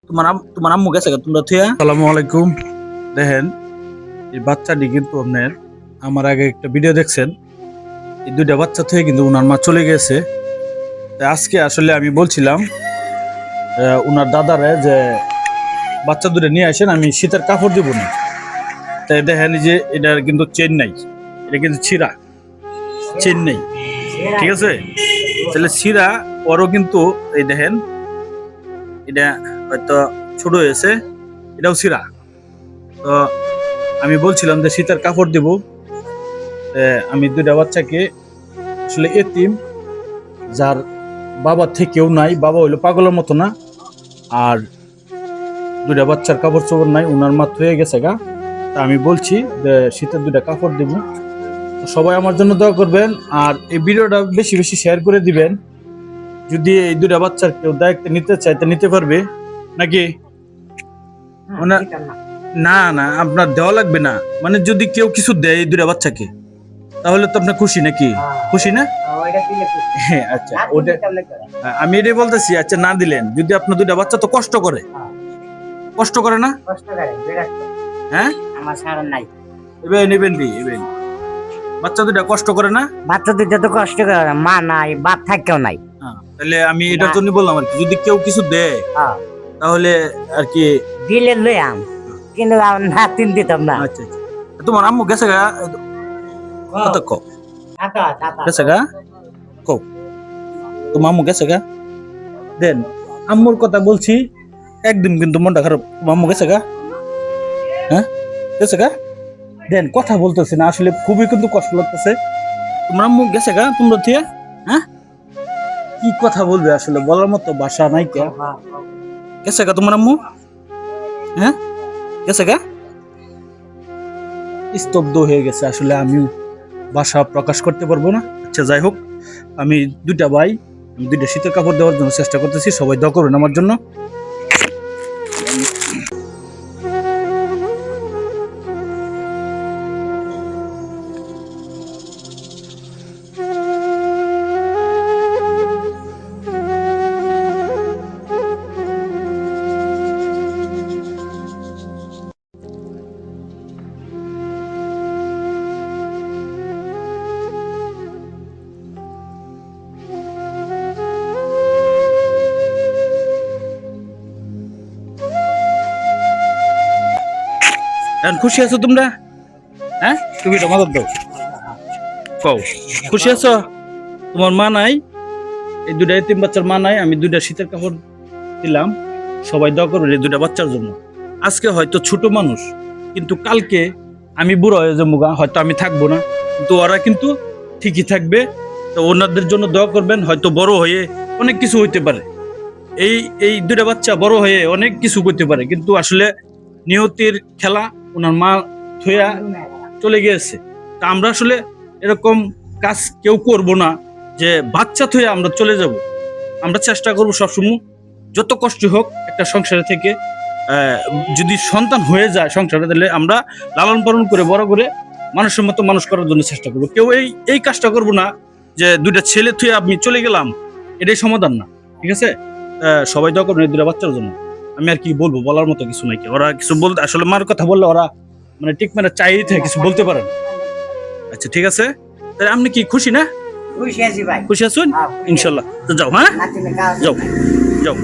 তোমার আম্মু গেছে তোমরা থিয়া। আসসালামু আলাইকুম। দেখেন এই বাচ্চাটি কিন্তু আপনার আমার আগে একটা ভিডিও দেখছেন, এই দুইটা বাচ্চা থেকে কিন্তু উনার মা চলে গেছে। আজকে আসলে আমি বলছিলাম উনার দাদারে যে বাচ্চা দুটো নিয়ে আসেন, আমি শীতের কাপড় দিব না। তাই দেখেন যে এটার কিন্তু চেন নাই, এটা কিন্তু ছিঁড়া, চেন নেই, ঠিক আছে। তাহলে ছিঁড়া পরও কিন্তু এই দেখেন এটা হয়তো ছোট হয়েছে, এটাও ছিঁড়া। তো আমি বলছিলাম যে শীতের কাপড় দিব। আমি দুইটা বাচ্চাকে আসলে এতিম, যার বাবা থেকেও নাই, বাবা হইলো পাগলের মতো না, আর দুইটা বাচ্চার কাপড় চোপড় নাই, উনার মা হয়ে গেছে গা। তা আমি বলছি যে শীতের দুইটা কাপড় দিব। সবাই আমার জন্য দোয়া করবেন, আর এই ভিডিওটা বেশি বেশি শেয়ার করে দিবেন। যদি এই দুইটা বাচ্চার কেউ দায়িত্ব নিতে চায় তা নিতে পারবে নাকি? না না, আপনার দেওয়া লাগবে না। মানে যদি কেউ কিছু দেয় এই দুইটা বাচ্চাকে, তাহলে তো আপনার খুশি নাকি? খুশি না? হ্যাঁ, আচ্ছা, ওটা আমি এটাই বলতেছি। আচ্ছা, না দিলেন যদি আপনার দুইটা বাচ্চা তো কষ্ট করে, কষ্ট করে না? হ্যাঁ, আমার সারা নাই। নেবেন বাচ্চা দুইটা কষ্ট করে না? বাচ্চা দুইটা তো কষ্ট করে না, মা নাই, বাপ থাকেও নাই। তাহলে আমি এটার জন্য বললাম আর কি, যদি কেউ কিছু দেয় তাহলে আর কি দিলে লই আম, কিন্তু না তিন দিতাম না। আচ্ছা আচ্ছা, তোমার আম্মু গেছে গা? কত কো গেছে গা? কো তোমার আম্মু গেছে গা? দেন, আম্মুর কথা বলছি, একদিন কিন্তু মনটা খারাপ। তোমার আম্মু গেছে গা? হ্যাঁ, গেছে গা? দেন, কথা বলতেছি না, আসলে খুবই কিন্তু কষ্ট লাগতেছে। তোমার আম্মু গেছে গা তোমরা থিয়া? হ্যাঁ, কি কথা বলবে আসলে, বলার মতো ভাষা নাই কে। গেছে গা তোমার আম্মু? হ্যাঁ, গেছে গা? স্তব্ধ হয়ে গেছে। আসলে আমি ভাষা প্রকাশ করতে পারবো না। আচ্ছা, যাই হোক, আমি দুইটা ভাই, আমি দুইটা শীতের কাপড় দেওয়ার জন্য চেষ্টা করতেছি। সবাই দোয়া করবেন আমার জন্য। এখন খুশি আছো তোমরা? হ্যাঁ, তুমি এটা মদত দাও, কও খুশি আছো? তোমার মা নাই, এই দুইটা এতিম বাচ্চার মা নাই, আমি দুইটা শীতের কাপড় দিলাম। সবাই দোয়া করবেন এই দুইটা বাচ্চার জন্য। আজকে হয়তো ছোট মানুষ, কিন্তু কালকে আমি বুড়ো হয়ে যাবো, হয়তো আমি থাকবো না, কিন্তু ওরা কিন্তু ঠিকই থাকবে। তো ওনাদের জন্য দোয়া করবেন। হয়তো বড় হয়ে অনেক কিছু হইতে পারে, এই দুইটা বাচ্চা বড় হয়ে অনেক কিছু করতে পারে, কিন্তু আসলে নিয়তির খেলা। ওনার মা থুয়া চলে গিয়েছে। তা আমরা আসলে এরকম কাজ কেউ করব না যে বাচ্চা থুয়া আমরা চলে যাব। আমরা চেষ্টা করব সবসময়, যত কষ্ট হোক একটা সংসারে থেকে যদি সন্তান হয়ে যায় সংসারে, তাহলে আমরা লালন পালন করে বড় করে মানুষের মতো মানুষ করার জন্য চেষ্টা করবো। কেউ এই কাজটা করবো না যে দুইটা ছেলে থুয়ে আমি চলে গেলাম, এটাই সমাধান না, ঠিক আছে। সবাই দোয়া করবেন এই দুইটা বাচ্চার জন্য। আমি আর কি বলবো, বলার মতো কিছু নাই। ওরা কিছু বলতে, আসলে মার কথা বললে ওরা মানে ঠিক মানে চাইতে থাকে, কিছু বলতে পারেন। আচ্ছা, ঠিক আছে, তাহলে আপনি কি খুশি না? খুশি আছি ভাই। খুশি আছেন? ইনশাল্লাহ। তো যাও, হ্যাঁ, যাও যাও।